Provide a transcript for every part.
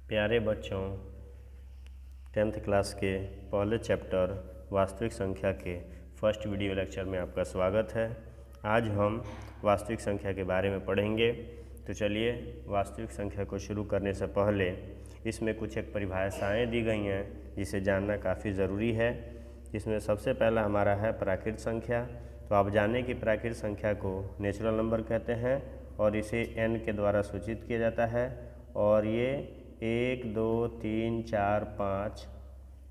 प्यारे बच्चों, 10th class के पहले चैप्टर वास्तविक संख्या के फर्स्ट वीडियो लेक्चर में आपका स्वागत है। आज हम वास्तविक संख्या के बारे में पढ़ेंगे। तो चलिए, वास्तविक संख्या को शुरू करने से पहले इसमें कुछ एक परिभाषाएं दी गई हैं जिसे जानना काफ़ी ज़रूरी है। इसमें सबसे पहला हमारा है प्राकृत संख्या। तो आप जानें कि प्राकृत संख्या को नेचुरल नंबर कहते हैं और इसे n के द्वारा सूचित किया जाता है। और ये 1, 2, 3, 4, 5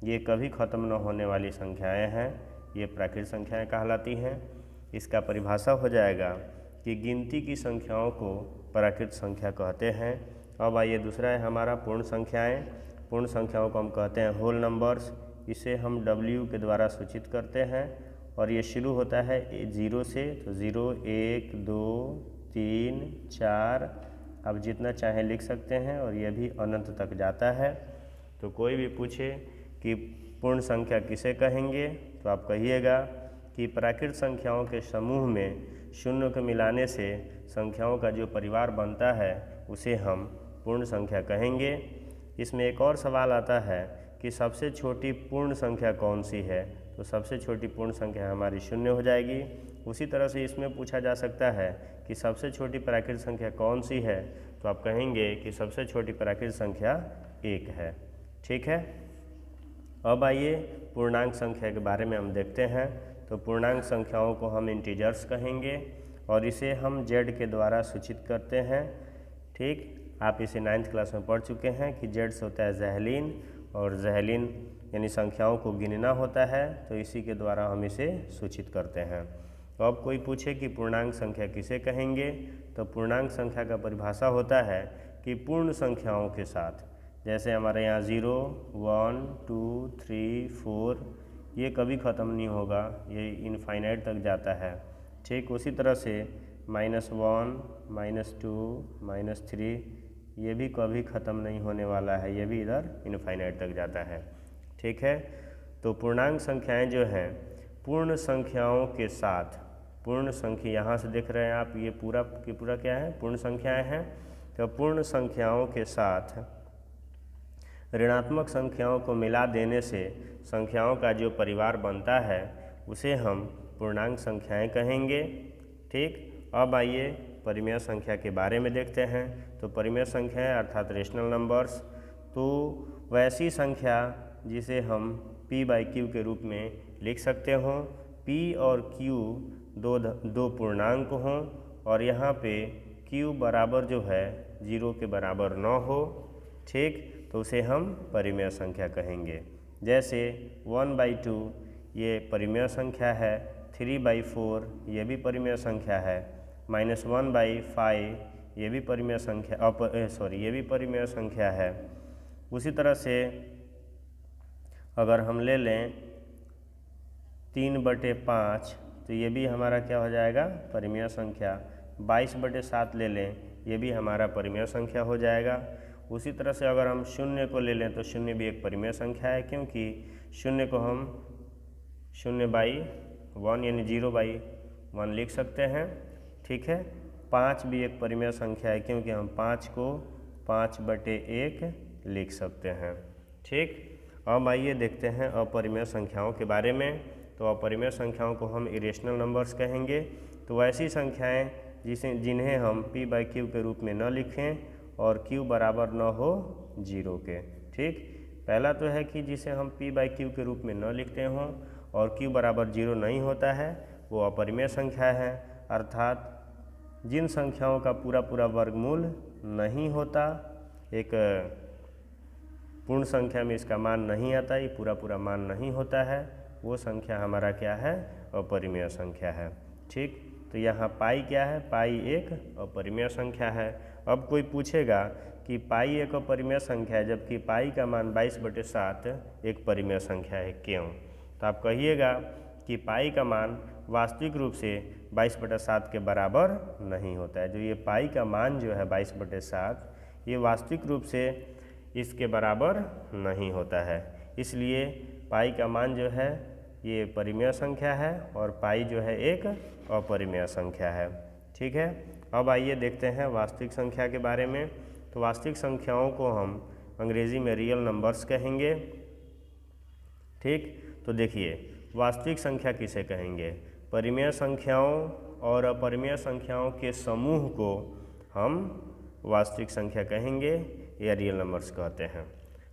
ये कभी ख़त्म न होने वाली संख्याएं हैं, ये प्राकृत संख्याएं कहलाती हैं। इसका परिभाषा हो जाएगा कि गिनती की संख्याओं को प्राकृत संख्या कहते हैं। अब आइए, दूसरा है हमारा पूर्ण संख्याएं। पूर्ण संख्याओं को हम कहते हैं होल नंबर्स। इसे हम W के द्वारा सूचित करते हैं और ये शुरू होता है 0 से। तो 0, 1, 2, 3, 4 आप जितना चाहें लिख सकते हैं और यह भी अनंत तक जाता है। तो कोई भी पूछे कि पूर्ण संख्या किसे कहेंगे, तो आप कहिएगा कि प्राकृत संख्याओं के समूह में शून्य को मिलाने से संख्याओं का जो परिवार बनता है उसे हम पूर्ण संख्या कहेंगे। इसमें एक और सवाल आता है कि सबसे छोटी पूर्ण संख्या कौन सी है। तो सबसे छोटी पूर्ण संख्या हमारी शून्य हो जाएगी। उसी तरह से इसमें पूछा जा सकता है कि सबसे छोटी प्राकृत संख्या कौन सी है, तो आप कहेंगे कि सबसे छोटी प्राकृत संख्या 1 है। ठीक है। अब आइए पूर्णांक संख्या के बारे में हम देखते हैं। तो पूर्णांक संख्याओं को हम इंटीजर्स कहेंगे और इसे हम z के द्वारा सूचित करते हैं। ठीक, आप इसे 9th क्लास में पढ़ चुके हैं कि z से होता है ज़हलीन, और ज़हलीन यानी संख्याओं को गिनना होता है, तो इसी के द्वारा हम इसे सूचित करते हैं। तो अब कोई पूछे कि पूर्णांक संख्या किसे कहेंगे, तो पूर्णांक संख्या का परिभाषा होता है कि पूर्ण संख्याओं के साथ, जैसे हमारे यहाँ 0, 1, 2, 3, 4 ये कभी ख़त्म नहीं होगा, ये इनफाइनाइट तक जाता है। ठीक उसी तरह से -1, -2, -3 ये भी कभी ख़त्म नहीं होने वाला है, ये भी इधर इनफाइनाइट तक जाता है। ठीक है। तो पूर्णांक संख्याएं जो हैं पूर्ण संख्याओं के साथ, पूर्ण संख्या यहाँ से देख रहे हैं आप, ये पूरा की पूरा क्या है, पूर्ण संख्याएं हैं। तो पूर्ण संख्याओं के साथ ऋणात्मक संख्याओं को मिला देने से संख्याओं का जो परिवार बनता है उसे हम पूर्णांक संख्याएं कहेंगे। ठीक, अब आइए परिमेय संख्या के बारे में देखते हैं। तो परिमेय संख्याएं अर्थात रेशनल नंबर्स, तो वैसी संख्या जिसे हम p/q के रूप में लिख सकते हों। p और q दो पूर्णांक हों और यहाँ पे q बराबर जो है 0 के बराबर न हो। ठीक, तो उसे हम परिमेय संख्या कहेंगे। जैसे 1/2 ये परिमेय संख्या है, 3/4 ये भी परिमेय संख्या है, -1/5 ये भी परिमेय संख्या ये भी परिमेय संख्या है। उसी तरह से अगर हम ले लें 3/5 तो ये भी हमारा क्या हो जाएगा, परिमेय संख्या। 22/7 ले लें, ये भी हमारा परिमेय संख्या हो जाएगा। उसी तरह से अगर हम शून्य को ले लें तो शून्य भी एक परिमेय संख्या है, क्योंकि शून्य को हम 0/1 यानी 0/1 लिख सकते हैं। ठीक है। 5 भी एक परिमेय संख्या है, क्योंकि हम 5 को 5/1 लिख सकते हैं। ठीक, अब आइए देखते हैं अपरिमेय संख्याओं के बारे में। तो अपरिमेय संख्याओं को हम इरेशनल नंबर्स कहेंगे। तो ऐसी संख्याएं जिन्हें हम p/q के रूप में न लिखें और q बराबर न हो 0 के। ठीक, पहला तो है कि जिसे हम p/q के रूप में न लिखते हों और q बराबर 0 नहीं होता है, वो अपरिमेय संख्या है। अर्थात जिन संख्याओं का पूरा वर्गमूल नहीं होता, एक पूर्ण संख्या में इसका मान नहीं आता, ये पूरा मान नहीं होता है, वो संख्या हमारा क्या है, अपरिमेय संख्या है। ठीक, तो यहाँ पाई क्या है, पाई एक अपरिमेय संख्या है। अब कोई पूछेगा कि पाई एक अपरिमेय संख्या है जबकि पाई का मान 22/7 एक परिमेय संख्या है, क्यों? तो आप कहिएगा कि पाई का मान वास्तविक रूप से 22/7 के बराबर नहीं होता है। जो ये पाई का मान जो है 22/7 ये वास्तविक रूप से इसके बराबर नहीं होता है, इसलिए पाई का मान जो है ये परिमेय संख्या है और पाई जो है एक अपरिमेय संख्या है। ठीक है। अब आइए देखते हैं वास्तविक संख्या के बारे में। तो वास्तविक संख्याओं को हम अंग्रेज़ी में रियल नंबर्स कहेंगे। ठीक, तो देखिए वास्तविक संख्या किसे कहेंगे? परिमेय संख्याओं और अपरिमेय संख्याओं के समूह को हम वास्तविक संख्या कहेंगे या रियल नंबर्स कहते हैं।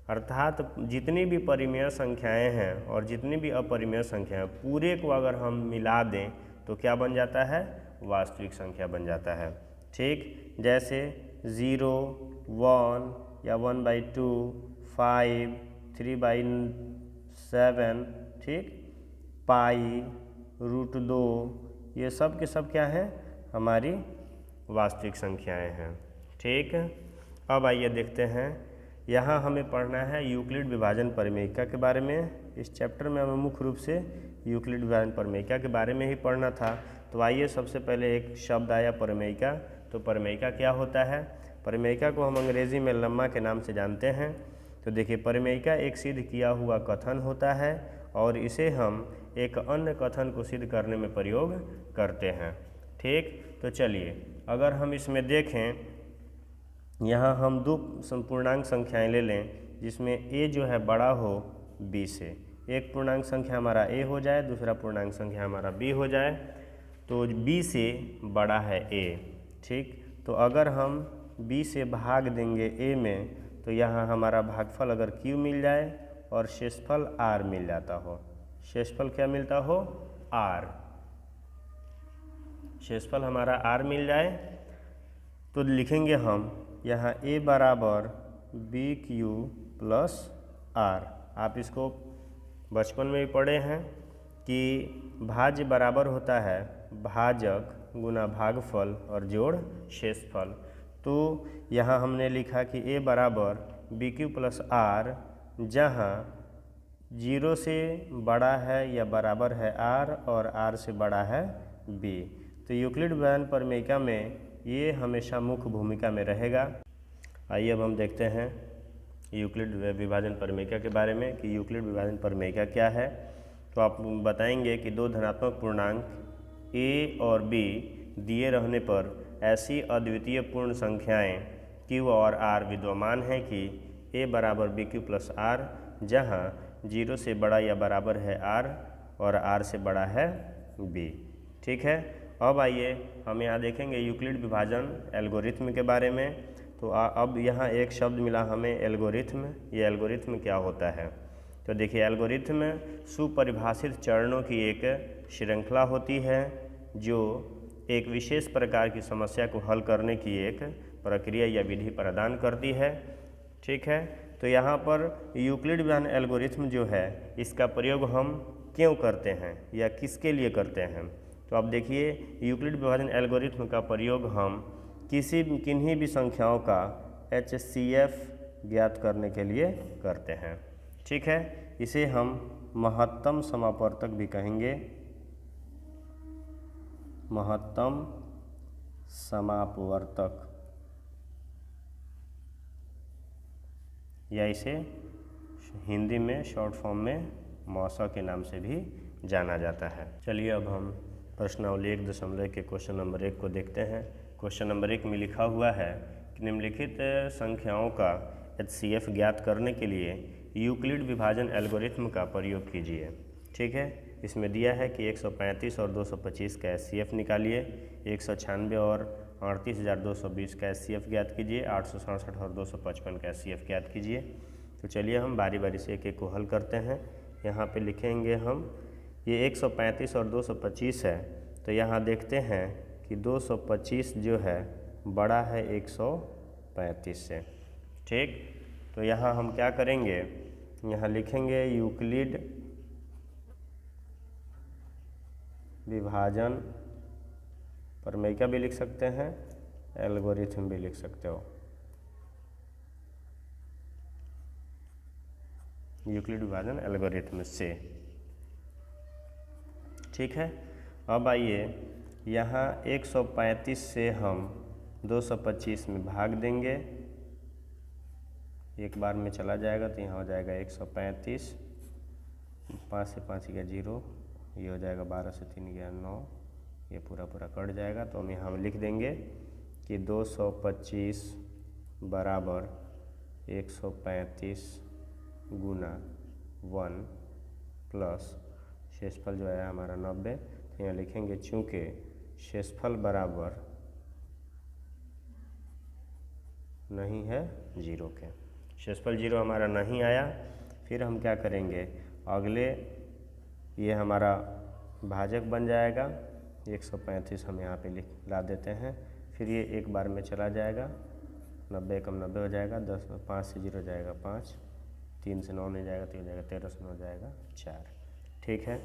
अर्थात जितनी भी परिमेय संख्याएं हैं और जितनी भी अपरिमेय संख्याएं पूरे को अगर हम मिला दें तो क्या बन जाता है? वास्तविक संख्या बन जाता है। ठीक, जैसे 0, 1 या 1/2, 5, 3/7, ठीक, पाई, √2, ये सब के सब क्या है? हमारी वास्तविक संख्याएं हैं। ठीक, अब आइए देखते हैं, यहाँ हमें पढ़ना है यूक्लिड विभाजन परिमेयिका के बारे में। इस चैप्टर में हमें मुख्य रूप से यूक्लिड विभाजन परिमेयिका के बारे में ही पढ़ना था। तो आइए सबसे पहले एक शब्द आया परिमेयिका। तो परिमेयिका क्या होता है? परिमेयिका को हम अंग्रेज़ी में लम्मा के नाम से जानते हैं। तो देखिए परिमेयिका एक सिद्ध किया हुआ कथन होता है और इसे हम एक अन्य कथन को सिद्ध करने में प्रयोग करते हैं। ठीक, तो चलिए अगर हम इसमें देखें, यहाँ हम दो पूर्णांक संख्याएं ले लें जिसमें a जो है बड़ा हो b से। एक पूर्णांक संख्या हमारा a हो जाए, दूसरा पूर्णांक संख्या हमारा b हो जाए। तो b से बड़ा है a। ठीक, तो अगर हम b से भाग देंगे a में तो यहाँ हमारा भागफल अगर q मिल जाए और शेषफल r मिल जाता हो। शेषफल क्या मिलता हो? r। शेषफल हमारा r मिल जाए तो लिखेंगे हम यहाँ a बराबर BQ प्लस r। आप इसको बचपन में भी पढ़े हैं कि भाज्य बराबर होता है भाजक गुना भागफल और जोड़ शेषफल। तो यहाँ हमने लिखा कि a बराबर BQ प्लस r, जहाँ 0 से बड़ा है या बराबर है r और r से बड़ा है b। तो यूक्लिड विभाजन परिमेयिका में ये हमेशा मुख्य भूमिका में रहेगा। आइए अब हम देखते हैं यूक्लिड विभाजन परिमेयिका के बारे में कि यूक्लिड विभाजन परिमेयिका क्या है। तो आप बताएंगे कि दो धनात्मक पूर्णांक a और b दिए रहने पर ऐसी अद्वितीय पूर्ण संख्याएं q और r विद्यमान हैं कि a बराबर BQ प्लस r, जहाँ 0 से बड़ा या बराबर है r और r से बड़ा है b। ठीक है, अब आइए हम यहाँ देखेंगे यूक्लिड विभाजन एल्गोरिथम के बारे में। तो अब यहाँ एक शब्द मिला हमें एल्गोरिथम। ये एल्गोरिथम क्या होता है? तो देखिए एल्गोरिथम सुपरिभाषित चरणों की एक श्रृंखला होती है जो एक विशेष प्रकार की समस्या को हल करने की एक प्रक्रिया या विधि प्रदान करती है। ठीक है, तो यहाँ पर यूक्लिड विभाजन एल्गोरिथम जो है इसका प्रयोग हम क्यों करते हैं या किसके लिए करते हैं? तो अब देखिए यूक्लिड विभाजन एल्गोरिथम का प्रयोग हम किन्हीं भी संख्याओं का HCF ज्ञात करने के लिए करते हैं। ठीक है, इसे हम महत्तम समापवर्तक भी कहेंगे। महत्तम समापवर्तक, या इसे हिंदी में शॉर्ट फॉर्म में मौसा के नाम से भी जाना जाता है। चलिए अब हम प्रश्नावली 1.1 के क्वेश्चन नंबर 1 को देखते हैं। क्वेश्चन नंबर 1 में लिखा हुआ है कि निम्नलिखित संख्याओं का HCF ज्ञात करने के लिए यूक्लिड विभाजन एल्गोरिथम का प्रयोग कीजिए। ठीक है, इसमें दिया है कि 135 और 225 का HCF निकालिए, 196 और 38,220 का HCF ज्ञात कीजिए, 867 और 255 का HCF ज्ञात कीजिए। तो चलिए हम बारी बारी से एक एक को हल करते हैं। यहाँ पे लिखेंगे हम ये 135 और 225 है, तो यहाँ देखते हैं कि 225 जो है बड़ा है 135 से। ठीक, तो यहाँ हम क्या करेंगे, यहाँ लिखेंगे यूक्लिड विभाजन परिमेयिका भी लिख सकते हैं, एल्गोरिथम भी लिख सकते हो। यूक्लिड विभाजन एल्गोरिथम से। ठीक है, अब आइए यहाँ 135 से हम 225 में भाग देंगे। एक बार में चला जाएगा तो यहाँ हो जाएगा 135, 5 से 5 गया 0, ये हो जाएगा 12 से 3 गया 9, ये पूरा पूरा कट जाएगा। तो हम यहाँ लिख देंगे कि 225 बराबर 135 गुना 1 प्लस शेषफल जो है हमारा 90। तो यहाँ लिखेंगे चूँकि शेषफल बराबर नहीं है 0 के, शेषफल 0 हमारा नहीं आया। फिर हम क्या करेंगे, अगले ये हमारा भाजक बन जाएगा 135 हम यहाँ पे ला देते हैं। फिर ये एक बार में चला जाएगा, 90 कम 90 हो जाएगा, 10 5 से 0 जाएगा 5, 3 से 9 नहीं जाएगा तो हो जाएगा 13 से 9 जाएगा 4। ठीक है,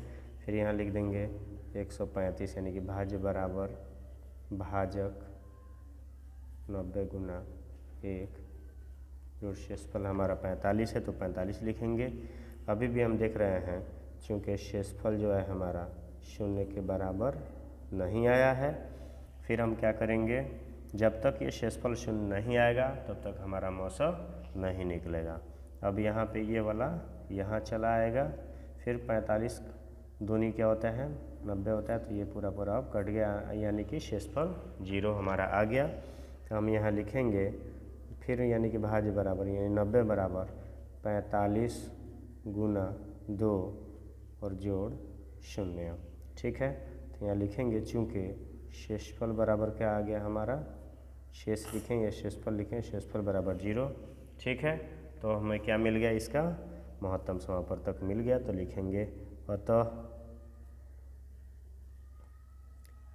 फिर यहाँ लिख देंगे 135 यानी कि भाज्य बराबर भाजक 90 गुना 1 जो शेषफल हमारा 45 है तो 45 लिखेंगे। अभी भी हम देख रहे हैं चूँकि शेषफल जो है हमारा 0 के बराबर नहीं आया है। फिर हम क्या करेंगे, जब तक ये शेषफल 0 नहीं आएगा तब तक हमारा मौसम नहीं निकलेगा। अब यहाँ पे ये वाला यहाँ चला आएगा, फिर 45 दूनी क्या होता है 90 होता है, तो ये पूरा पूरा अब कट गया यानी कि शेषफल 0 हमारा आ गया। तो हम यहाँ लिखेंगे फिर यानी कि भाज्य बराबर यानी 90 बराबर 45 गुना 2 और जोड़ 0। ठीक है, तो यहाँ लिखेंगे चूँकि शेषफल बराबर क्या आ गया हमारा, शेष लिखेंगे शेषफल लिखें शेषफल बराबर 0। ठीक है, तो हमें क्या मिल गया, इसका महत्तम समापवर्तक मिल गया। तो लिखेंगे अतः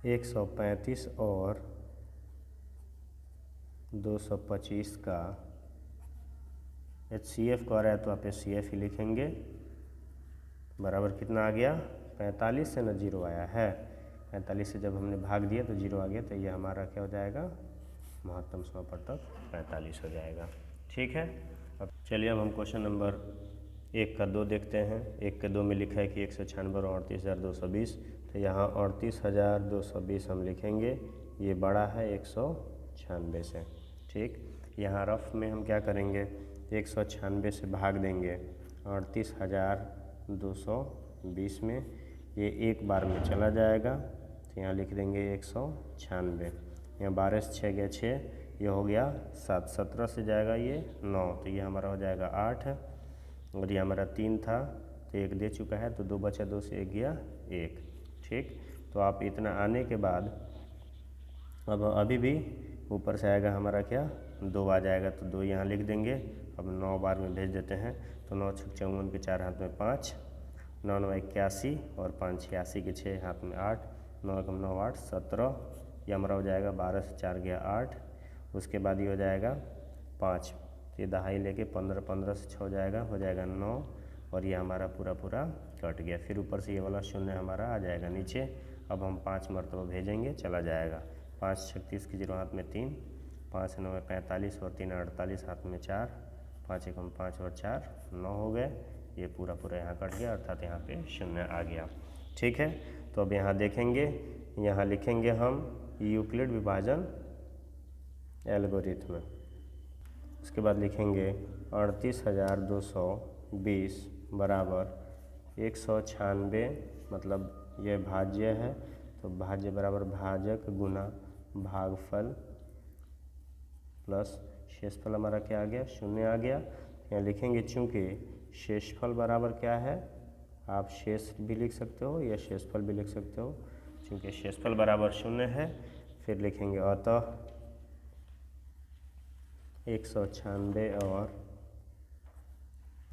135 और 225 का HCF कह रहा है तो आप HCF ही लिखेंगे। बराबर कितना आ गया 45 से न 0 आया है, 45 से जब हमने भाग दिया तो 0 आ गया, तो ये हमारा क्या हो जाएगा महत्तम समापवर्तक 45 हो जाएगा। ठीक है, अब चलिए अब हम क्वेश्चन नंबर 1 का 2 देखते हैं। 1 के 2 में लिखा है कि 196 और 38,220, तो यहाँ 38,220 हम लिखेंगे, ये बड़ा है 196 से। ठीक, यहाँ रफ में हम क्या करेंगे 196 से भाग देंगे 38,220 में, ये एक बार में चला जाएगा, तो यहाँ लिख देंगे 196। यहाँ 12 से 6 गया 6, ये हो गया 7, 17 से जाएगा ये 9, तो ये हमारा हो जाएगा 8 है। और ये हमारा 3 था तो 1 दे चुका है, तो 2 बचा, 2 से 1 गया 1। ठीक, तो आप इतना आने के बाद अब अभी भी ऊपर से आएगा हमारा क्या 2 आ जाएगा, तो 2 यहाँ लिख देंगे। अब 9 बार में भेज देते हैं, तो 9 छुक 54 के 4 हाथ में 5, 9 9 81 और 5 86 के 6 हाथ में 8, 9 कम 9 8 17, ये हमारा हो जाएगा 12 से 4 गया 8। उसके बाद ये हो जाएगा 5, तो ये दहाई लेके 15, 15 से 6 हो जाएगा 9, और ये हमारा पूरा पूरा कट गया। फिर ऊपर से ये वाला 0 हमारा आ जाएगा नीचे। अब हम 5 मरतबा भेजेंगे, चला जाएगा। 5 36 की 0 हाथ में 3, 5 9 45 और 3 48 हाथ में 4, 5 1 5 और 4 9 हो गए। ये पूरा पूरा यहाँ कट गया, अर्थात यहाँ पे 0 आ गया। ठीक है, तो अब यहाँ देखेंगे, यहाँ लिखेंगे हम यूक्लिड विभाजन एल्गोरिथ्म। उसके बाद लिखेंगे 38,220 बराबर 196, मतलब ये भाज्य है, तो भाज्य बराबर भाजक गुना भागफल प्लस शेषफल हमारा क्या आ गया 0 आ गया। यहाँ लिखेंगे चूँकि शेषफल बराबर क्या है, आप शेष भी लिख सकते हो या शेषफल भी लिख सकते हो, चूँकि शेषफल बराबर 0 है। फिर लिखेंगे अतः 196 और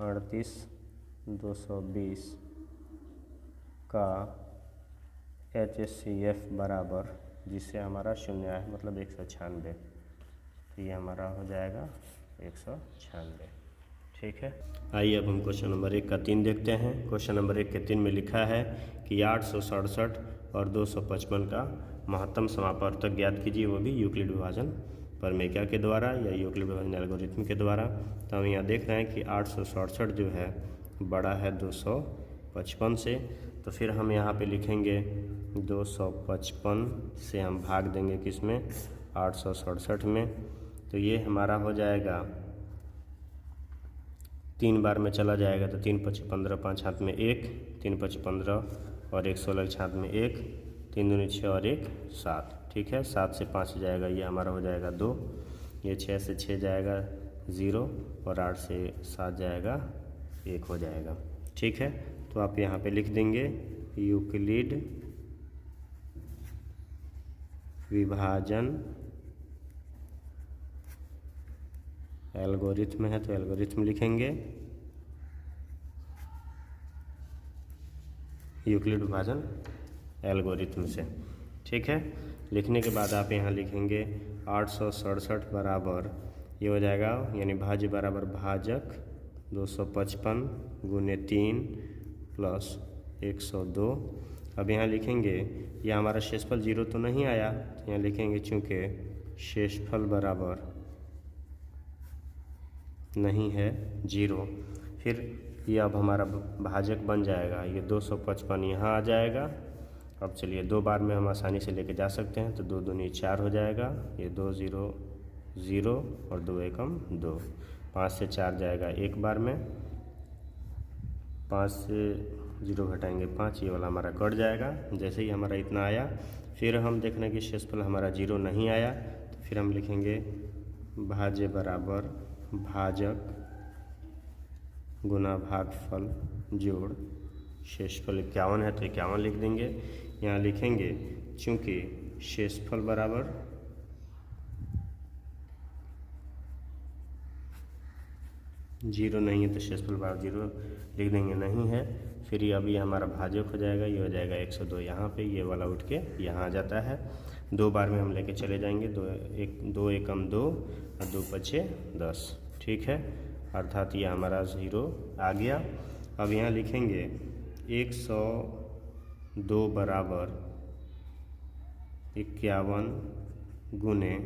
38,220 का HCF बराबर, जिससे हमारा 0 आया है मतलब 196, तो ये हमारा हो जाएगा 196। ठीक है, आइए अब हम क्वेश्चन नंबर 1 का 3 देखते हैं। क्वेश्चन नंबर 1 के 3 में लिखा है कि 867 और 255 का महत्तम समापवर्तक ज्ञात कीजिए, वो भी यूक्लिड विभाजन प्रमेय के द्वारा या यूक्लिड विभाजन एल्गोरिथ्म के द्वारा। तो हम यहाँ देख रहे हैं कि 867 जो है बड़ा है 255 से, तो फिर हम यहाँ पे लिखेंगे 255 से हम भाग देंगे किस में 867 में, तो ये हमारा हो जाएगा 3 बार में चला जाएगा, तो 3 5 15, 5 हाथ में 1, 3 5 15 और 1 16 हाथ में 1, 3 दूनी 6 और 1 7। ठीक है, 7 से 5 जाएगा, ये हमारा हो जाएगा 2, ये 6 से 6 जाएगा, 0 और 8 से 7 जाएगा 1 हो जाएगा। ठीक है, तो आप यहाँ पे लिख देंगे यूक्लिड विभाजन एल्गोरिथम है तो एल्गोरिथम लिखेंगे, यूक्लिड विभाजन एल्गोरिथम से। ठीक है, लिखने के बाद आप यहाँ लिखेंगे 867 बराबर ये हो जाएगा, यानी भाज्य बराबर भाजक 255 गुने 3 प्लस 102। अब यहाँ लिखेंगे, यह हमारा शेषफल 0 तो नहीं आया, तो यहाँ लिखेंगे चूँकि शेषफल बराबर नहीं है 0, फिर ये अब हमारा भाजक बन जाएगा, ये 255 यहाँ आ जाएगा। अब चलिए 2 बार में हम आसानी से लेके जा सकते हैं, तो 2 दूनी 4 हो जाएगा, ये 2 0 0 और 2 एकम 2, 5 से 4 जाएगा 1 बार में, 5 से 0 घटाएंगे 5, ये वाला हमारा कट जाएगा। जैसे ही हमारा इतना आया, फिर हम देख रहे हैं कि शेषफल हमारा 0 नहीं आया, तो फिर हम लिखेंगे भाज्य बराबर भाजक गुना भागफल जोड़ शेषफल 51 है तो 51 लिख देंगे। यहाँ लिखेंगे चूँकि शेषफल बराबर जीरो नहीं है तो शेषफल बराबर 0 लिख देंगे, नहीं है। फिर ये अभी हमारा भाजक हो जाएगा, ये हो जाएगा 102, यहाँ पे ये वाला उठ के यहाँ आ जाता है। 2 बार में हम लेके चले जाएंगे, 2 एकम 2 और 2 पचे 10। ठीक है, अर्थात ये हमारा 0 आ गया। अब यहाँ लिखेंगे 102 बराबर 51 गुने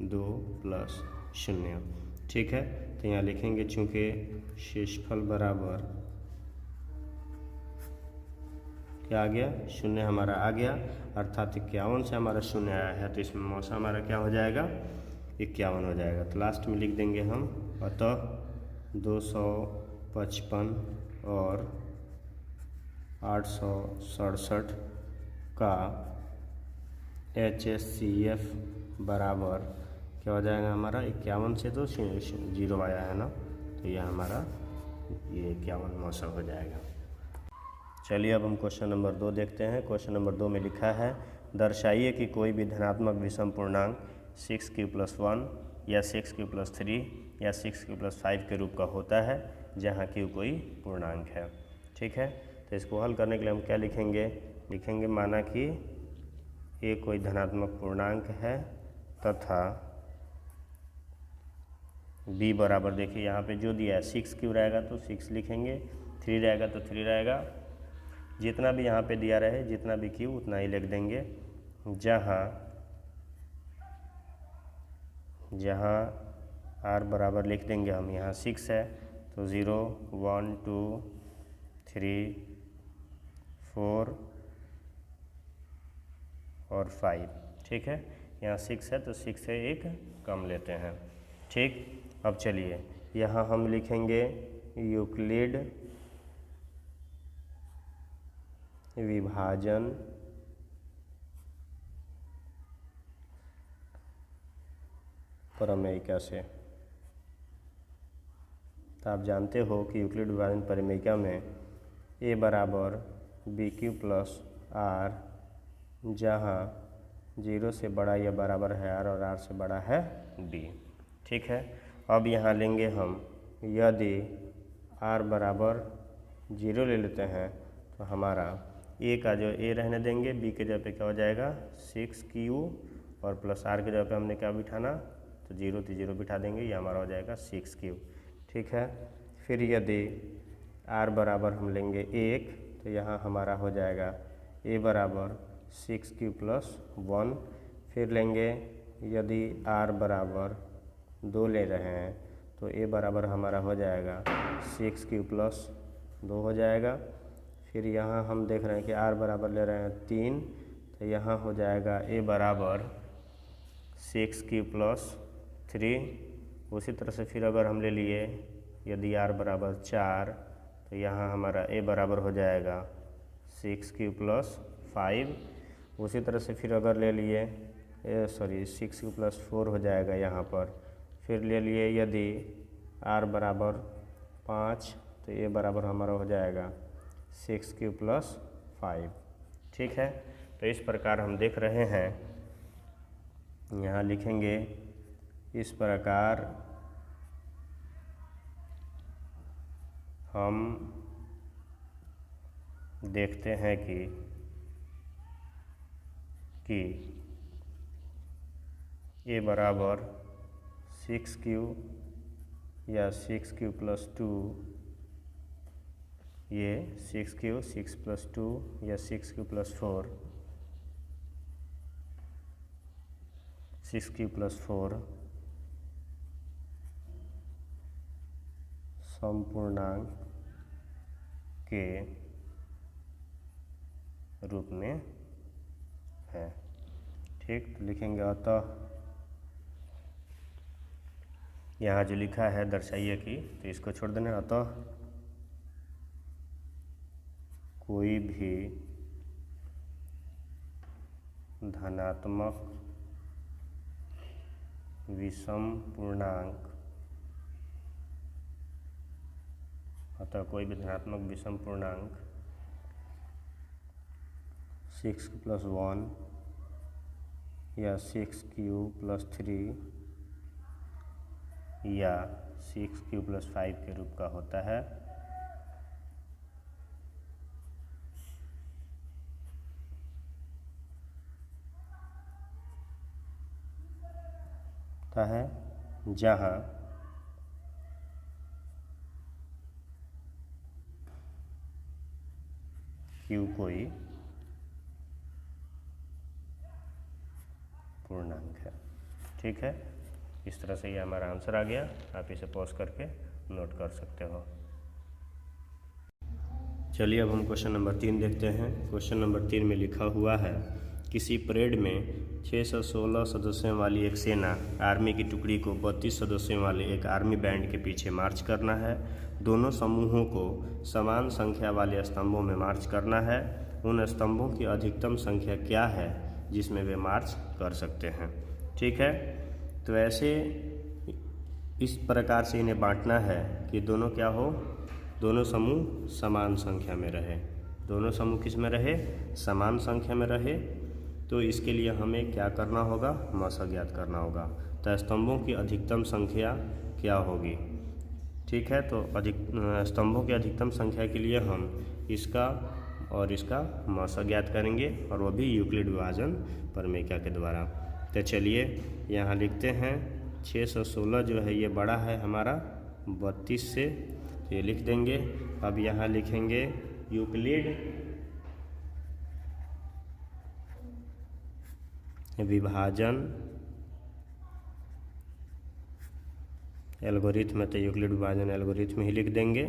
2 प्लस 0। ठीक है, तो यहाँ लिखेंगे चूँकि शेषफल बराबर क्या आ गया, 0 हमारा आ गया, अर्थात 51 से हमारा 0 आया है, तो इसमें मौसा हमारा क्या हो जाएगा 51 हो जाएगा। तो लास्ट में लिख देंगे हम, अतः 255 और 867 का HCF बराबर क्या हो जाएगा हमारा 51 से तो 0 आया है ना, तो यह हमारा ये 51 मौसा हो जाएगा। चलिए अब हम क्वेश्चन नंबर 2 देखते हैं। क्वेश्चन नंबर 2 में लिखा है, दर्शाइए कि कोई भी धनात्मक विषम पूर्णांक 6q+1 या 6q+3 या 6q+5 के रूप का होता है जहाँ q कोई पूर्णांक है। ठीक है, तो इसको हल करने के लिए हम क्या लिखेंगे माना कि a कोई धनात्मक पूर्णांक है तथा b बराबर, देखिए यहाँ पे जो दिया है 6q रहेगा तो 6 लिखेंगे, 3 रहेगा तो 3 रहेगा, जितना भी यहाँ पे दिया रहे जितना भी q उतना ही लिख देंगे। जहाँ r बराबर लिख देंगे हम, यहाँ 6 है तो 0 1 2 3 4 और 5। ठीक है, यहाँ 6 है तो 6 से 1 कम लेते हैं। ठीक, अब चलिए यहाँ हम लिखेंगे यूक्लिड विभाजन प्रमेयिका से। तो आप जानते हो कि यूक्लिड विभाजन प्रमेयिका में a बराबर BQ प्लस R, जहाँ 0 से बड़ा या बराबर है R और R से बड़ा है B। ठीक है, अब यहाँ लेंगे हम, यदि R बराबर 0 ले लेते हैं तो हमारा a का जो a रहने देंगे, b के जगह पे क्या हो जाएगा 6q और प्लस r के जगह पे हमने क्या बिठाना, तो 0 तो 0 बिठा देंगे, ये हमारा हो जाएगा 6q। ठीक है, फिर यदि r बराबर हम लेंगे 1 तो यहाँ हमारा हो जाएगा a बराबर 6q प्लस 1। फिर लेंगे यदि r बराबर 2 ले रहे हैं तो a बराबर हमारा हो जाएगा 6q प्लस 2 हो जाएगा। फिर यहाँ हम देख रहे हैं कि r बराबर ले रहे हैं 3, तो यहाँ हो जाएगा a बराबर 6q प्लस 3। उसी तरह से फिर अगर हम ले लिए यदि r बराबर 4 तो यहाँ हमारा a बराबर हो जाएगा 6q प्लस 5। उसी तरह से फिर अगर ले लिए 6q प्लस 4 हो जाएगा यहाँ पर। फिर ले लिए यदि r बराबर 5, तो ये बराबर हमारा हो जाएगा 6 + 5। ठीक है, तो इस प्रकार हम देख रहे हैं, यहाँ लिखेंगे इस प्रकार हम देखते हैं कि a बराबर 6q या 6q + 2, ये 6q 6 + 2 या 6q + 4, 6q + 4 समपूर्णांक के रूप में है। ठीक, तो लिखेंगे अतः, यहाँ जो लिखा है दर्शाइए कि, तो इसको छोड़ देना, अतः कोई भी धनात्मक विषम पूर्णांक, अतः कोई भी धनात्मक विषम पूर्णांक 6 + 1 या 6q + 3 या 6q + 5 के रूप का होता है। जहाँ q कोई पूर्णांक है। ठीक है, इस तरह से ये हमारा आंसर आ गया। आप इसे पॉज करके नोट कर सकते हो। चलिए अब हम क्वेश्चन नंबर 3 देखते हैं। क्वेश्चन नंबर 3 में लिखा हुआ है, किसी परेड में 616 सदस्यों वाली एक सेना आर्मी की टुकड़ी को 32 सदस्यों वाले एक आर्मी बैंड के पीछे मार्च करना है। दोनों समूहों को समान संख्या वाले स्तंभों में मार्च करना है। उन स्तंभों की अधिकतम संख्या क्या है जिसमें वे मार्च कर सकते हैं। ठीक है, तो ऐसे इस प्रकार से इन्हें बांटना है कि दोनों क्या हो, दोनों समूह समान संख्या में रहे। दोनों समूह किस में रहे, समान संख्या में रहे। तो इसके लिए हमें क्या करना होगा, मशक ज्ञात करना होगा। तो स्तंभों की अधिकतम संख्या क्या होगी। ठीक है, तो स्तंभों की अधिकतम संख्या के लिए हम इसका और इसका मशक ज्ञात करेंगे, और वह भी यूक्लिड विभाजन प्रमेय के द्वारा। तो चलिए यहाँ लिखते हैं 616 जो है ये बड़ा है हमारा 32 से, तो ये लिख देंगे। अब यहाँ लिखेंगे यूक्लिड विभाजन एल्गोरिथम, तो यूक्लिड विभाजन एल्गोरिथम ही लिख देंगे।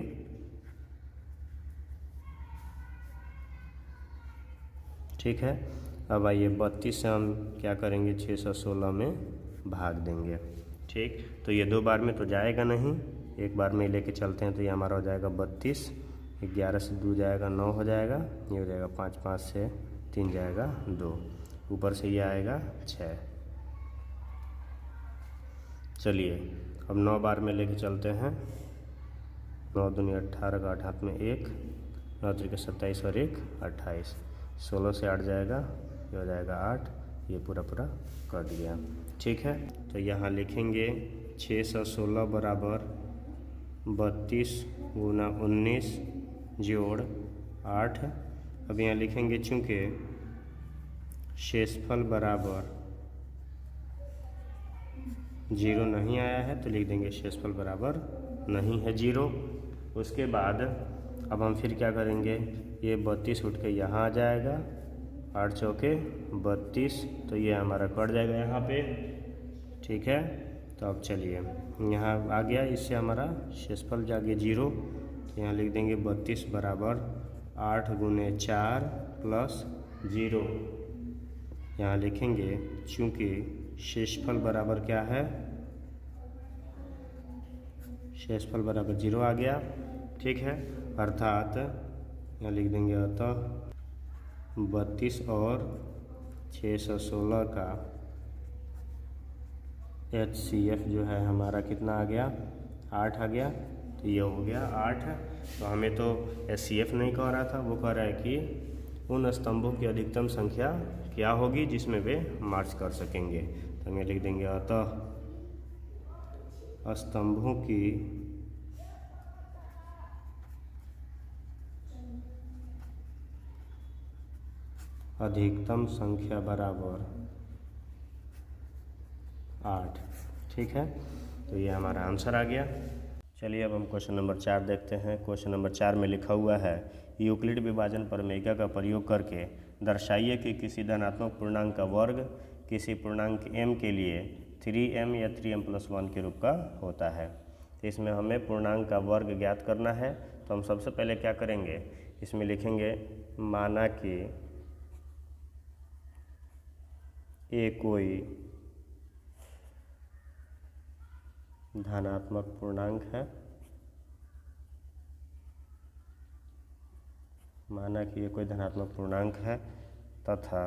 ठीक है, अब आइए 32 से हम क्या करेंगे, 616 में भाग देंगे। ठीक, तो ये 2 बार में तो जाएगा नहीं, एक बार में लेके चलते हैं। तो ये हमारा हो जाएगा 32, 11 से 2 जाएगा 9 हो जाएगा, ये हो जाएगा 5, 5 से 3 जाएगा 2, ऊपर से ये आएगा 6। चलिए अब 9 बार में लेके चलते हैं। 9 दूनी 18 का 8 हाथ में 1, 9 3 27 और 1 28, 16 से 8 जाएगा, ये हो जाएगा 8, ये पूरा पूरा कट गया। ठीक है, तो यहाँ लिखेंगे 616 बराबर 32 गुना 19 जोड़ 8। अब यहाँ लिखेंगे चूँकि शेषफल बराबर 0 नहीं आया है, तो लिख देंगे शेषफल बराबर नहीं है 0। उसके बाद अब हम फिर क्या करेंगे, ये 32 उठ के यहाँ आ जाएगा, 8 चौके 32, तो ये हमारा कट जाएगा यहाँ पे। ठीक है, तो अब चलिए यहाँ आ गया, इससे हमारा शेषफल जाके 0, तो यहाँ लिख देंगे 32 बराबर 8 गुने 4 प्लस 0। यहाँ लिखेंगे चूँकि शेषफल बराबर क्या है, शेषफल बराबर 0 आ गया। ठीक है, अर्थात यहाँ लिख देंगे अतः 32 और 616 का HCF जो है हमारा कितना आ गया, 8 आ गया, तो ये हो गया 8। तो हमें तो SCF नहीं कह रहा था, वो कह रहा है कि उन स्तंभों की अधिकतम संख्या क्या होगी जिसमें वे मार्च कर सकेंगे। तो हमें लिख देंगे अतः स्तंभों की अधिकतम संख्या बराबर 8। ठीक है, तो ये हमारा आंसर आ गया। चलिए अब हम क्वेश्चन नंबर 4 देखते हैं। क्वेश्चन नंबर 4 में लिखा हुआ है, यूक्लिड विभाजन प्रमेयिका का प्रयोग करके दर्शाइए कि किसी धनात्मक पूर्णांक का वर्ग किसी पूर्णांक m के लिए 3m या 3m+1 के रूप का होता है। तो इसमें हमें पूर्णांक का वर्ग ज्ञात करना है। तो हम सबसे पहले क्या करेंगे, इसमें लिखेंगे माना कि ए कोई धनात्मक पूर्णांक है, माना कि ये कोई धनात्मक पूर्णांक है तथा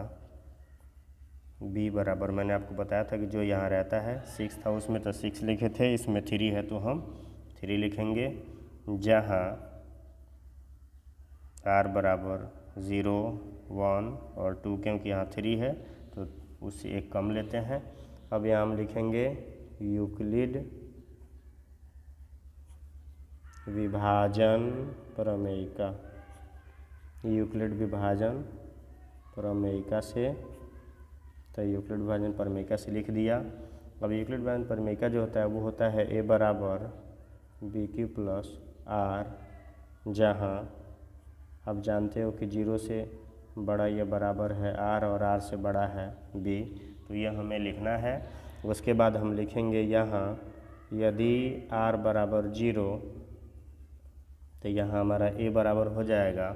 b बराबर, मैंने आपको बताया था कि जो यहाँ रहता है 6 था उसमें तो 6 लिखे थे, इसमें 3 है तो हम 3 लिखेंगे। जहाँ r बराबर 0, 1 और 2, क्योंकि यहाँ 3 है तो उससे एक कम लेते हैं। अब यहाँ हम लिखेंगे यूक्लिड विभाजन प्रमेयिका, यूक्लिड विभाजन प्रमेयिका से, तो यूक्लिड विभाजन प्रमेयिका से लिख दिया। अब यूक्लिड विभाजन प्रमेयिका जो होता है वो होता है a बराबर BQ प्लस R, जहाँ आप जानते हो कि 0 से बड़ा या बराबर है R और R से बड़ा है B, तो यह हमें लिखना है। उसके बाद हम लिखेंगे यहाँ यदि R बराबर 0, तो यहाँ हमारा a बराबर हो जाएगा,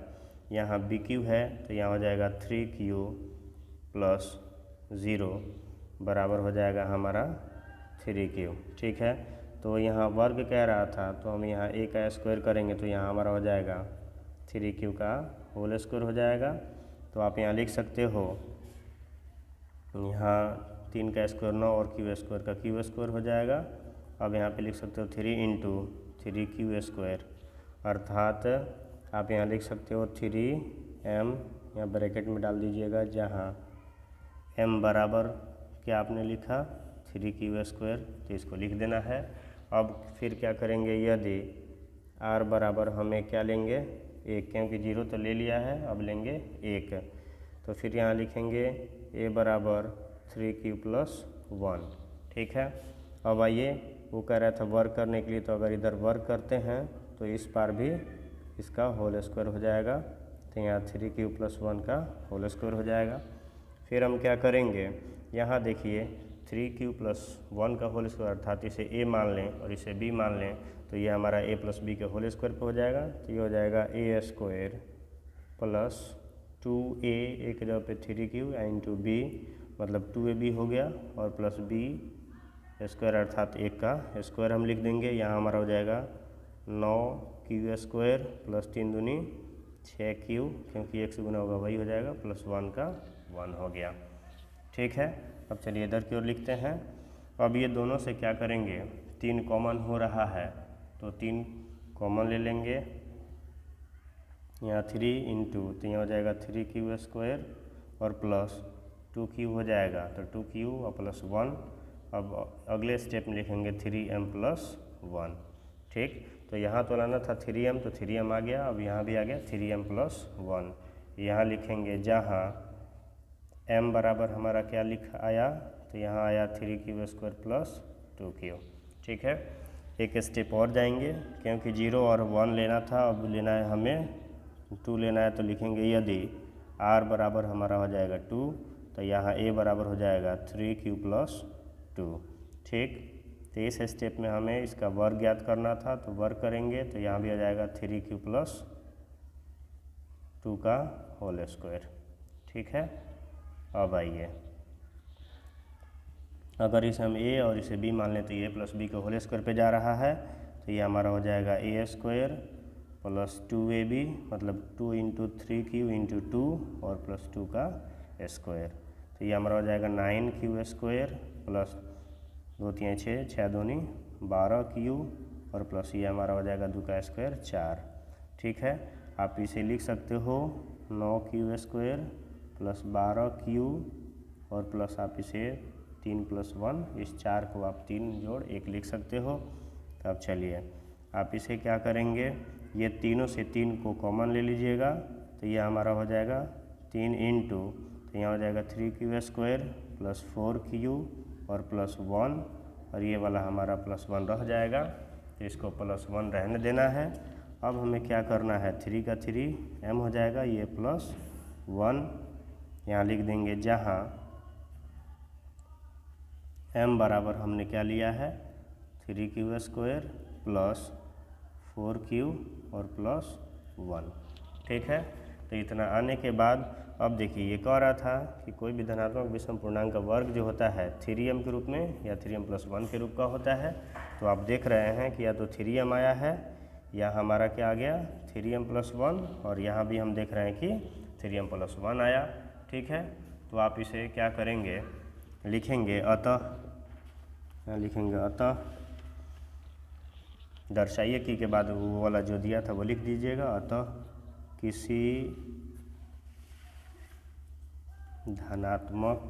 यहाँ BQ है तो यहाँ हो जाएगा 3Q प्लस 0 बराबर हो जाएगा हमारा 3Q। ठीक है, तो यहाँ वर्ग कह रहा था तो हम यहाँ a का स्क्वायर करेंगे तो यहाँ हमारा हो जाएगा 3Q का होल स्क्वायर हो जाएगा। तो आप यहाँ लिख सकते हो, यहाँ 3 का स्क्वायर 9 और Q स्क्वायर का Q स्क्वायर हो जाएगा। अब यहाँ पे लिख सकते हो 3 इंटू 3Q स्क्वायर, अर्थात आप यहाँ लिख सकते हो 3m, यहाँ ब्रैकेट में डाल दीजिएगा, जहाँ m बराबर क्या आपने लिखा 3Q स्क्वायर, तो इसको लिख देना है। अब फिर क्या करेंगे, यदि r बराबर हमें क्या लेंगे 1, क्योंकि 0 तो ले लिया है, अब लेंगे 1, तो फिर यहाँ लिखेंगे a बराबर 3Q प्लस 1। ठीक है, अब आइए, वो कह रहा था वर्क करने के लिए, तो अगर इधर वर्क करते हैं तो इस पार भी इसका होल स्क्वायर हो जाएगा, तो यहाँ 3Q प्लस 1 का होल स्क्वायर हो जाएगा। फिर हम क्या करेंगे, यहाँ देखिए 3Q प्लस 1 का होल स्क्वायर, अर्थात इसे a मान लें और इसे b मान लें, तो ये हमारा a प्लस b के होल स्क्वायर पे हो जाएगा। तो ये हो जाएगा a स्क्वायर प्लस 2a, एक जगह पे 3Q इंटू b, मतलब 2ab हो गया, और प्लस b स्क्वायर अर्थात 1 का स्क्वायर हम लिख देंगे। यहाँ हमारा हो जाएगा 9Q स्क्वायर प्लस 3 दूनी 6Q, क्योंकि 1 से गुना होगा वही हो जाएगा, प्लस 1 का 1 हो गया। ठीक है, अब चलिए इधर की ओर लिखते हैं। अब ये दोनों से क्या करेंगे, 3 कॉमन हो रहा है तो 3 कॉमन ले लेंगे। यहाँ 3 इंटू, तो यहाँ हो जाएगा 3Q स्क्वायर और प्लस 2Q हो जाएगा, तो 2Q और प्लस 1। अब अगले स्टेप में लिखेंगे 3m प्लस 1। ठीक, तो यहाँ तो लाना था 3m, तो 3m आ गया, अब यहाँ भी आ गया 3m प्लस 1। यहाँ लिखेंगे जहाँ m बराबर हमारा क्या लिख आया, तो यहाँ आया 3Q स्क्वायर प्लस 2Q। ठीक है, एक स्टेप और जाएंगे, क्योंकि 0 और 1 लेना था, अब लेना है हमें 2 लेना है, तो लिखेंगे यदि r बराबर हमारा हो जाएगा 2, तो यहाँ a बराबर हो जाएगा 3Q प्लस 2। ठीक, तो इस स्टेप में हमें इसका वर्ग ज्ञात करना था, तो वर्ग करेंगे तो यहाँ भी आ जाएगा 3Q प्लस 2 का होल स्क्वायर। ठीक है, अब आइए, अगर इसे हम a और इसे b मान लें तो a प्लस b का होल स्क्वायर पे जा रहा है, तो ये हमारा हो जाएगा a स्क्वायर प्लस 2ab, मतलब 2 इंटू 3Q इंटू 2 और प्लस 2 का स्क्वायर, तो ये हमारा हो जाएगा 9Q स्क्वायर प्लस 2 3 6 6 दूनी 12Q और प्लस ये हमारा हो जाएगा 2 का स्क्वायर 4। ठीक है, आप इसे लिख सकते हो 9q² प्लस 12q और प्लस आप इसे 3 + 1, इस 4 को आप 3 जोड़ 1 लिख सकते हो। तो अब चलिए आप इसे क्या करेंगे, ये तीनों से 3 को कॉमन ले लीजिएगा, तो ये हमारा हो जाएगा 3 × तो यहाँ हो जाएगा 3q² प्लस 4q और प्लस 1 और ये वाला हमारा प्लस 1 रह जाएगा, तो इसको प्लस 1 रहने देना है। अब हमें क्या करना है, 3 का 3 m हो जाएगा, ये प्लस 1 यहाँ लिख देंगे, जहाँ m बराबर हमने क्या लिया है 3q² प्लस 4q और प्लस 1। ठीक है, तो इतना आने के बाद अब देखिए ये कह रहा था कि कोई भी धनात्मक विषम पूर्णांक का वर्ग जो होता है 3m के रूप में या 3m + 1 के रूप का होता है। तो आप देख रहे हैं कि या तो 3m आया है या हमारा क्या आ गया 3m + 1, और यहाँ भी हम देख रहे हैं कि 3m + 1 आया। ठीक है, तो आप इसे क्या करेंगे, लिखेंगे अतः, यहाँ लिखेंगे अतः, दर्शाइए की के बाद वो वाला जो दिया था वो लिख दीजिएगा। अतः किसी धनात्मक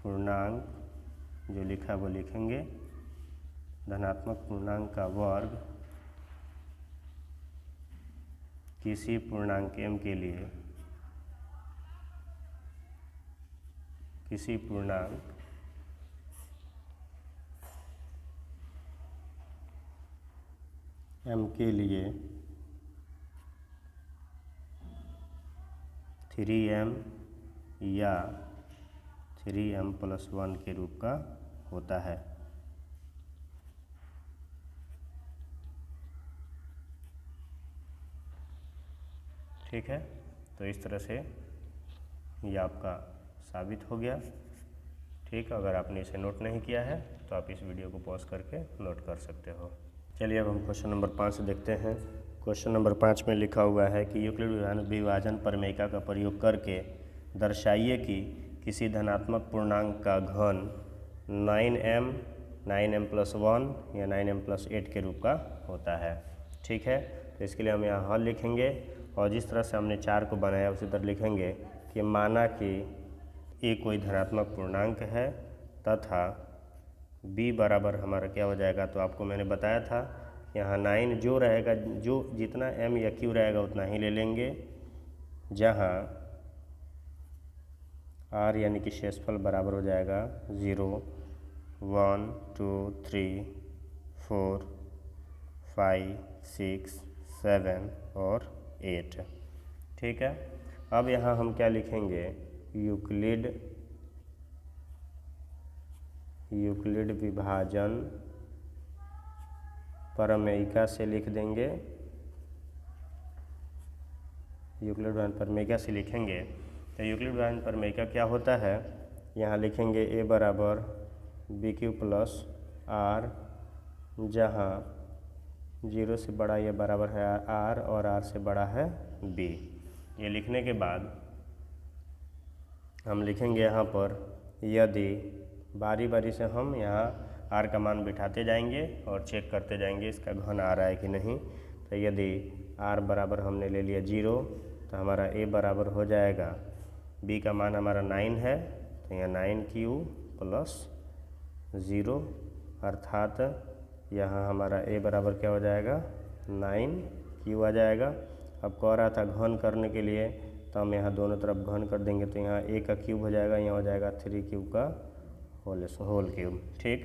पूर्णांक जो लिखा वो लिखेंगे, धनात्मक पूर्णांक का वर्ग किसी पूर्णांक m के लिए, किसी पूर्णांक m के लिए 3m या 3m + 1 के रूप का होता है। ठीक है, तो इस तरह से ये आपका साबित हो गया। ठीक, अगर आपने इसे नोट नहीं किया है तो आप इस वीडियो को पॉज करके नोट कर सकते हो। चलिए अब हम क्वेश्चन नंबर 5 देखते हैं। क्वेश्चन नंबर 5 में लिखा हुआ है कि यूक्लिड विभाजन प्रमेयिका का प्रयोग करके दर्शाइए कि किसी धनात्मक पूर्णांक का घन 9m, 9m + 1 या 9m + 8 के रूप का होता है। ठीक है, तो इसके लिए हम यहाँ हल लिखेंगे और जिस तरह से हमने 4 को बनाया उसी तरह लिखेंगे कि माना कि ए कोई धनात्मक पूर्णांक है तथा b बराबर हमारा क्या हो जाएगा, तो आपको मैंने बताया था यहाँ 9 जो रहेगा, जो जितना m या q रहेगा उतना ही ले लेंगे, जहाँ r यानी कि शेषफल बराबर हो जाएगा 0, 1, 2, 3, 4, 5, 6, 7 और 8। ठीक है, अब यहाँ हम क्या लिखेंगे, यूक्लिड विभाजन प्रमेयिका से लिख देंगे, यूक्लिड विभाजन प्रमेयिका से लिखेंगे। तो यूक्लिड विभाजन प्रमेयिका क्या होता है, यहाँ लिखेंगे a बराबर bq + r, जहाँ 0 से बड़ा ये बराबर है r और r से बड़ा है b। ये लिखने के बाद हम लिखेंगे यहाँ पर, यदि बारी बारी से हम यहाँ r का मान बिठाते जाएंगे और चेक करते जाएंगे इसका घन आ रहा है कि नहीं। तो यदि r बराबर हमने ले लिया 0 तो हमारा a बराबर हो जाएगा, b का मान हमारा 9 है तो यहाँ 9q + 0, अर्थात यहाँ हमारा a बराबर क्या हो जाएगा 9q आ जाएगा। अब कह रहा था घन करने के लिए, तो हम यहाँ दोनों तरफ घन कर देंगे, तो यहाँ a का क्यूब हो जाएगा, यहाँ हो जाएगा 3q का होल क्यूब। ठीक,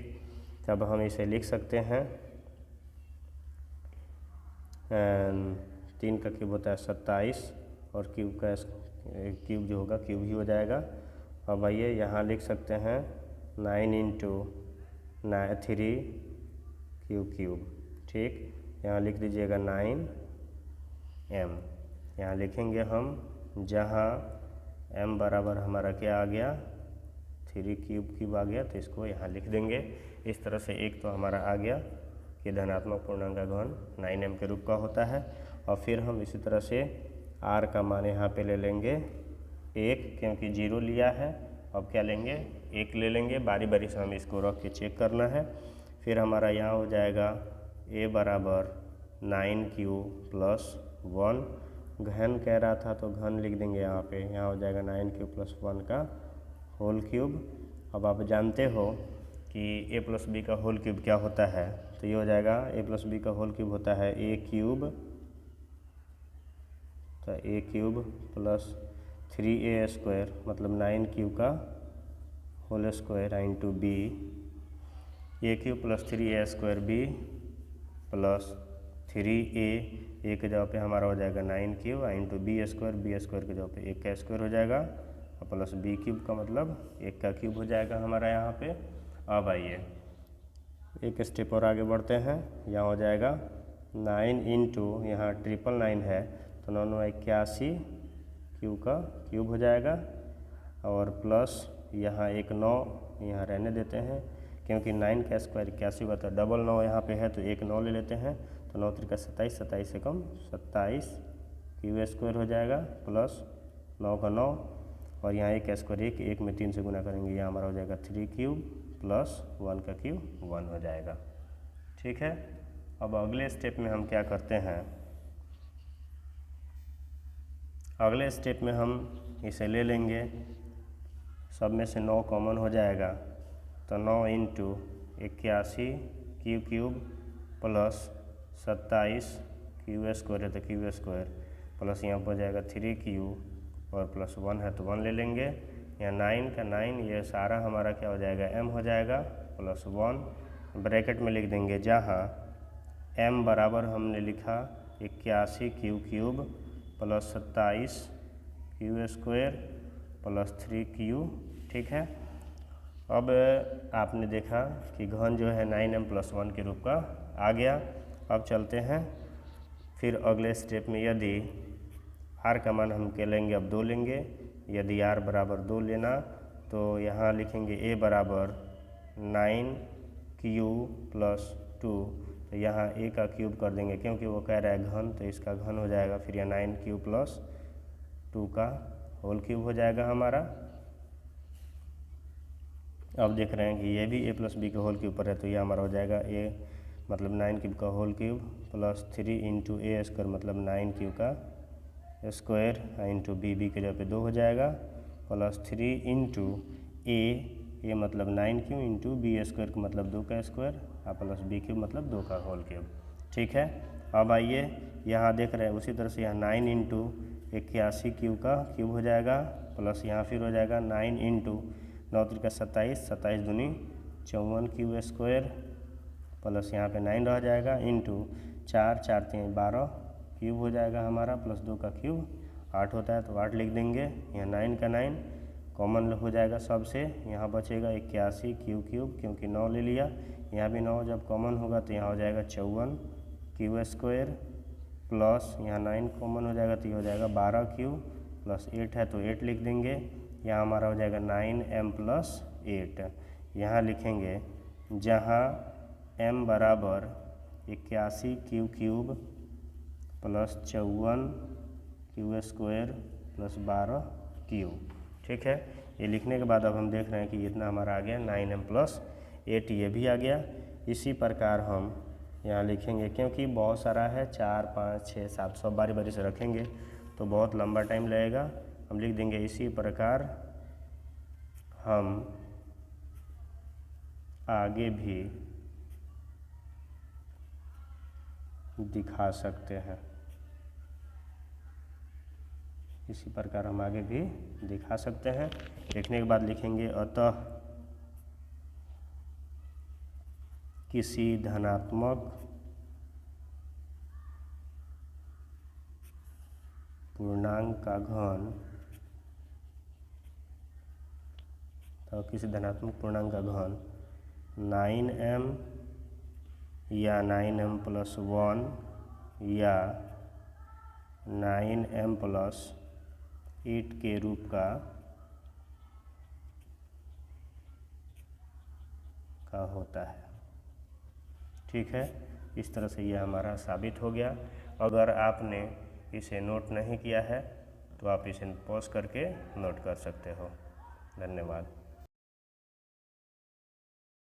तब हम इसे लिख सकते हैं 3 का क्यूब होता है 27 और क्यूब का क्यूब जो होगा क्यूब ही हो जाएगा। अब आइए यहाँ लिख सकते हैं 9 × 3q³। ठीक, यहाँ लिख दीजिएगा 9m, यहाँ लिखेंगे हम, जहाँ m बराबर हमारा क्या आ गया 3q³ आ गया, तो इसको यहाँ लिख देंगे। इस तरह से एक तो हमारा आ गया कि धनात्मक पूर्णांक का घन 9m के रूप का होता है। और फिर हम इसी तरह से r का मान यहाँ पे ले लेंगे 1, क्योंकि 0 लिया है। अब क्या लेंगे 1 ले लेंगे, बारी बारी से हमें इसको रख के चेक करना है। फिर हमारा यहाँ हो जाएगा a बराबर 9q प्लस 1, घन कह रहा था तो घन लिख देंगे यहाँ पे, यहाँ हो जाएगा 9q प्लस 1 का होल क्यूब। अब आप जानते हो कि a प्लस बी का होल क्यूब क्या होता है, तो ये हो जाएगा a प्लस बी का होल क्यूब होता है a क्यूब, तो a cube plus 3a square मतलब 9q का whole square into b, a cube plus 3a square b plus 3a, A के जगह पे हमारा हो जाएगा 9q इंटू बी स्क्वायर के जगह पे 1 का स्क्वायर हो जाएगा और प्लस बी क्यूब का मतलब 1 का क्यूब हो जाएगा हमारा यहाँ पे। अब आइए एक स्टेप और आगे बढ़ते हैं, यहाँ हो जाएगा 9 इंटू यहाँ 999 है तो 9 9 81 क्यू का क्यूब हो जाएगा और प्लस यहाँ एक 9 यहाँ रहने देते हैं क्योंकि 9 का स्क्वायर 81 होगा तो डबल 9 यहाँ पे है तो एक 9 ले लेते हैं तो 9 3 का 27, 27 से कम 27 क्यू स्क्वायर हो जाएगा प्लस 9 का 9 और यहाँ एक स्क्वायर एक में 3 से गुना करेंगे, यहाँ हमारा हो जाएगा 3 क्यूब प्लस 1 का क्यूब 1 हो जाएगा। ठीक है, अब अगले स्टेप में हम क्या करते हैं, अगले स्टेप में हम इसे ले लेंगे, सब में से 9 कॉमन हो जाएगा तो 9 into 81 cube plus 27 Q square है तो क्यू स्क्वायर प्लस यहाँ पर हो जाएगा 3q और प्लस 1 है तो 1 ले लेंगे, यहाँ 9 का 9 ये सारा हमारा क्या हो जाएगा m हो जाएगा प्लस 1 ब्रैकेट में लिख देंगे, जहाँ m बराबर हमने लिखा 81 cube plus 27 Q square plus 3q। ठीक है, अब आपने देखा कि घन जो है 9m प्लस 1 के रूप का आ गया। अब चलते हैं फिर अगले स्टेप में, यदि r का मान हम क्या लेंगे, अब 2 लेंगे, यदि r बराबर 2 लेना तो यहाँ लिखेंगे a बराबर 9q प्लस 2, तो यहाँ a का क्यूब कर देंगे क्योंकि वो कह रहा है घन तो इसका घन हो जाएगा, फिर यहाँ 9q प्लस 2 का होल क्यूब हो जाएगा हमारा। अब देख रहे हैं कि ये भी a प्लस बी के होल क्यूब पर है तो ये हमारा हो जाएगा a मतलब 9 क्यूब का होल क्यूब प्लस 3 इंटू ए स्क्वायर मतलब 9 क्यूब का स्क्वायर इंटू बी के जगह पे 2 हो जाएगा प्लस 3 इंटू ए मतलब 9q इंटू बी स्क्वायर का मतलब 2 का स्क्वायर और प्लस बी क्यूब मतलब 2 का होल क्यूब। ठीक है, अब आइए यहाँ देख रहे हैं उसी तरह से यहाँ 9 इंटू 81 क्यूब का क्यूब हो जाएगा प्लस यहाँ फिर हो जाएगा 9 इंटू 9 3 का 27, 27 दूनी 54 क्यूब स्क्वायर प्लस यहाँ पे 9 रह जाएगा इंटू 4 4 3 12 क्यूब हो जाएगा हमारा प्लस 2 का क्यूब 8 होता है तो 8 लिख देंगे, यहाँ 9 का 9 कॉमन हो जाएगा सबसे, यहाँ बचेगा 81 क्यूब क्योंकि 9 ले लिया, यहाँ भी 9 जब कॉमन होगा तो यहाँ हो जाएगा 54 क्यू स्क्वायर प्लस यहाँ 9 कॉमन हो जाएगा तो ये हो जाएगा 12 क्यूब प्लस 8 है तो 8 लिख देंगे, यहाँ हमारा हो जाएगा 9m प्लस 8। यहाँ लिखेंगे जहाँ m बराबर 81 cube plus 54 Q square plus 12 cube. ठीक है, ये लिखने के बाद अब हम देख रहे हैं कि इतना हमारा आ गया 9m प्लस 8, ये भी आ गया। इसी प्रकार हम यहाँ लिखेंगे क्योंकि बहुत सारा है 4 5 6 7 सब बारी बारी से रखेंगे तो बहुत लंबा टाइम लगेगा, हम लिख देंगे इसी प्रकार हम आगे भी दिखा सकते हैं, इसी प्रकार हम आगे भी दिखा सकते हैं। लिखने के बाद लिखेंगे अतः किसी धनात्मक पूर्णांक का घन, तो किसी धनात्मक पूर्णांक का घन 9m या 9m प्लस 1 या 9m प्लस 8 के रूप का होता है। ठीक है, इस तरह से यह हमारा साबित हो गया। अगर आपने इसे नोट नहीं किया है तो आप इसे पॉज करके नोट कर सकते हो। धन्यवाद।